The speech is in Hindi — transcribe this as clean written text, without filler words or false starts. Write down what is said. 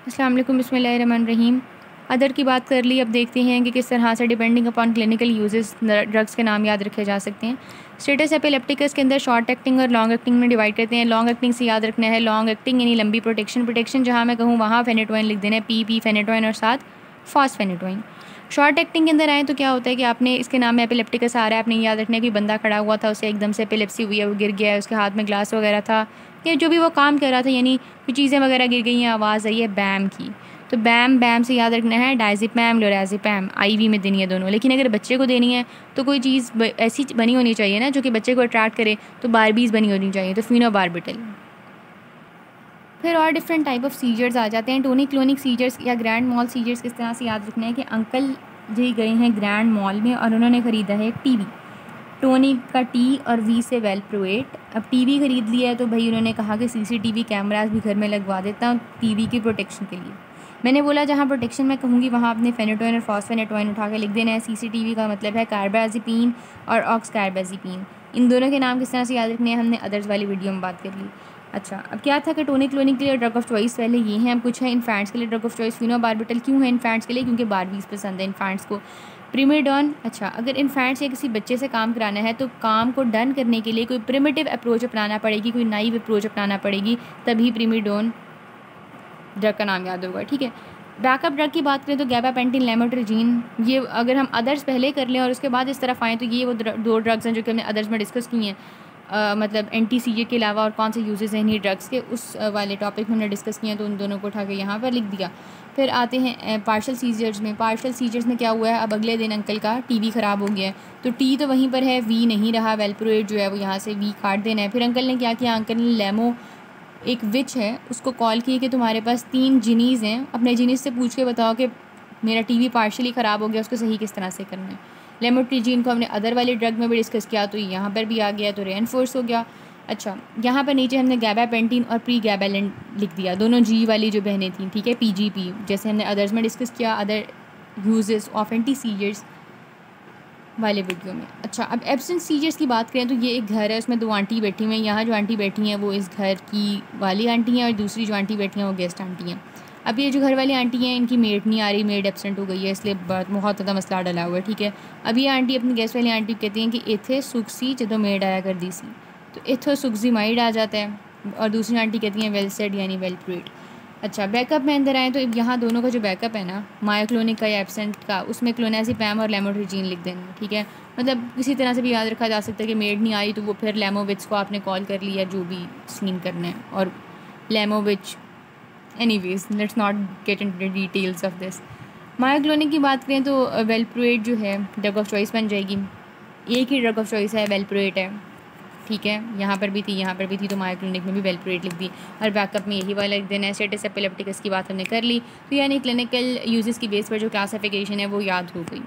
अस्सलाम वालेकुम, बिस्मिल्लाहिर्रहमानिर्रहीम। अदर की बात कर ली, अब देखते हैं कि किस तरह से depending upon clinical uses drugs के नाम याद रखे जा सकते हैं। स्टेटस एपिलेप्टिकस के अंदर शॉर्ट एक्टिंग और लॉन्ग एक्टिंग में डिवाइड करते हैं। लॉन्ग एक्टिंग से याद रखना है, लॉन्ग एक्टिंग यानी लंबी प्रोटेक्शन जहाँ मैं कहूँ वहाँ फेनेटोइन लिख देना है, पी फेनेटोइन और साथ फॉस्फेनेटोइन। शॉर्ट एक्टिंग के अंदर आए तो क्या होता है कि आपने इसके नाम में एपिलेप्टिकस आ रहा है, आपने याद रखना है कि बंदा खड़ा हुआ था, उसे एकदम से एपिलेप्सी हुई है, वो गिर गया है, उसके हाथ में ग्लास वगैरह था या जो भी वो काम कर रहा था, यानी कोई चीज़ें वगैरह गिर गई हैं, आवाज़ आई है बैम की, तो बैम से याद रखना है डायज़ेपैम लोराज़ेपैम आईवी में देनी है दोनों। लेकिन अगर बच्चे को देनी है तो कोई चीज़ ऐसी बनी होनी चाहिए ना जो कि बच्चे को अट्रैक्ट करे, तो बारबीज़ बनी होनी चाहिए, तो फिनोबार्बिटल। फिर और डिफरेंट टाइप ऑफ सीजर्स आ जाते हैं। टोनिक क्लोनिक सीजर्स या ग्रैंड मॉल सीजर्स किस तरह से याद रखना है कि अंकल जी गए हैं ग्रैंड मॉल में और उन्होंने ख़रीदा है टीवी। टोनिक का टी और वी से वेलप्रोएट। अब टीवी ख़रीद लिया है तो भाई उन्होंने कहा कि सीसीटीवी कैमरास भी घर में लगवा देता हूँ टीवी की प्रोटेक्शन के लिए। मैंने बोला जहाँ प्रोटेक्शन मैं कहूँगी वहाँ अपने फेनेटोइन और फॉस्फेनेटोइन उठा के लिख देना है। सीसीटीवी का मतलब है कार्बाजीपिन और ऑक्स कार्बाजीपिन। इन दोनों के नाम किस तरह से याद रखने हैं हमने अदर्स वाली वीडियो में बात कर ली। अच्छा, अब क्या था कि टोनिक क्लोनिक के लिए ड्रग ऑफ चॉइस पहले ये हैं। अब कुछ है इन्फेंट्स के लिए ड्रग ऑफ चॉइस फिनोबार्बिटल। क्यों है इन्फेंट्स के लिए? क्योंकि बारबीज़ पसंद है इन्फेंट्स को। प्रीमेडॉन। अच्छा, अगर इन्फेंट्स या किसी बच्चे से काम कराना है तो काम को डन करने के लिए कोई प्रिमिटिव अप्रोच अपनाना पड़ेगी, कोई नाइव अप्रोच अपनाना पड़ेगी, तभी प्रीमेडॉन ड्रग का नाम याद होगा। ठीक है, बैकअप ड्रग की बात करें तो गैबापेंटिन लेमोट्रिजीन। ये अगर हम अदर्स पहले कर लें और उसके बाद इस तरफ आएँ तो ये वो दो ड्रग्स हैं जो कि हमने अदर्स में डिस्कस की हैं। मतलब एंटी सीजर के अलावा और कौन से यूजेस हैं इन्हीं ड्रग्स के, उस वाले टॉपिक में हमने डिस्कस किए हैं, तो उन दोनों को उठा के यहाँ पर लिख दिया। फिर आते हैं पार्शल सीजर्स में। पार्शल सीजर्स में क्या हुआ है, अब अगले दिन अंकल का टीवी ख़राब हो गया है, तो टी तो वहीं पर है, वी नहीं रहा, वेलप्रोएट जो है वो यहाँ से वी काट देना है। फिर अंकल ने क्या किया, अंकल ने लेमो, एक विच है, उसको कॉल की कि तुम्हारे पास 3 जिनीज़ हैं, अपने जिनीज़ से पूछ के बताओ कि मेरा टीवी पार्शली ख़राब हो गया, उसको सही किस तरह से करना है। लेमोट्रिजीन को हमने अदर वाले ड्रग में भी डिस्कस किया, तो यहाँ पर भी आ गया, तो रेनफोर्स हो गया। अच्छा, यहाँ पर नीचे हमने गैबापेंटिन और प्री गैबालेंट लिख दिया, दोनों जी वाली जो बहनें थी। ठीक है, पीजीपी जैसे हमने अदर्स में डिस्कस किया, other uses of anti seizures वाले वीडियो में। अच्छा, अब एब्सेंट सीजर्स की बात करें तो ये एक घर है, उसमें 2 आंटी बैठी हुई हैं। यहाँ जो आंटी बैठी हैं वो इस घर की वाली आंटी हैं और दूसरी जो आंटी बैठी हैं वो गेस्ट आंटी हैं। अब ये जो घर वाली आंटी हैं इनकी मेड नहीं आ रही, मेड एब्सेंट हो गई है, इसलिए बहुत ज़्यादा मसला डला हुआ है। ठीक है, अब ये आंटी अपनी गेस्ट वाली आंटी कहती हैं कि इथे सुख सी जदों मेड आया कर दी सी, तो इथो सुख सी माइड आ जाता है, और दूसरी आंटी कहती हैं वेल सेड यानी वेल प्रेड। अच्छा, बैकअप में अंदर आए तो यहाँ दोनों का जो बैकअप है ना, मायोक्लोनिक का या एब्सेंट का, उसमें क्लोनाज़ेपैम और लेमोट्रिजीन लिख देना। ठीक है, मतलब किसी तरह से भी याद रखा जा सकता है कि मेड नहीं आई तो वो फिर लेमोविच को आपने कॉल कर लिया, जो भी सीन करना है, और लेमोविच। Anyways, let's not get into the details of this. Myoclonic की बात करें तो वेलप्रोएट जो है ड्रग ऑफ चॉइस बन जाएगी। एक ही ड्रग ऑफ चॉइस है, वेलप्रोएट है। ठीक है, यहाँ पर भी थी, यहाँ पर भी थी, तो मायोक्लोनिक में भी वेलप्रोएट लिख दी, और बैकअप में यही वाला लिख देना है। स्टेटस एपिलेप्टिकस की बात हमने कर ली, तो यानी क्लिनिकल यूजेस की बेस पर जो क्लासिफिकेशन है वो याद हो गई।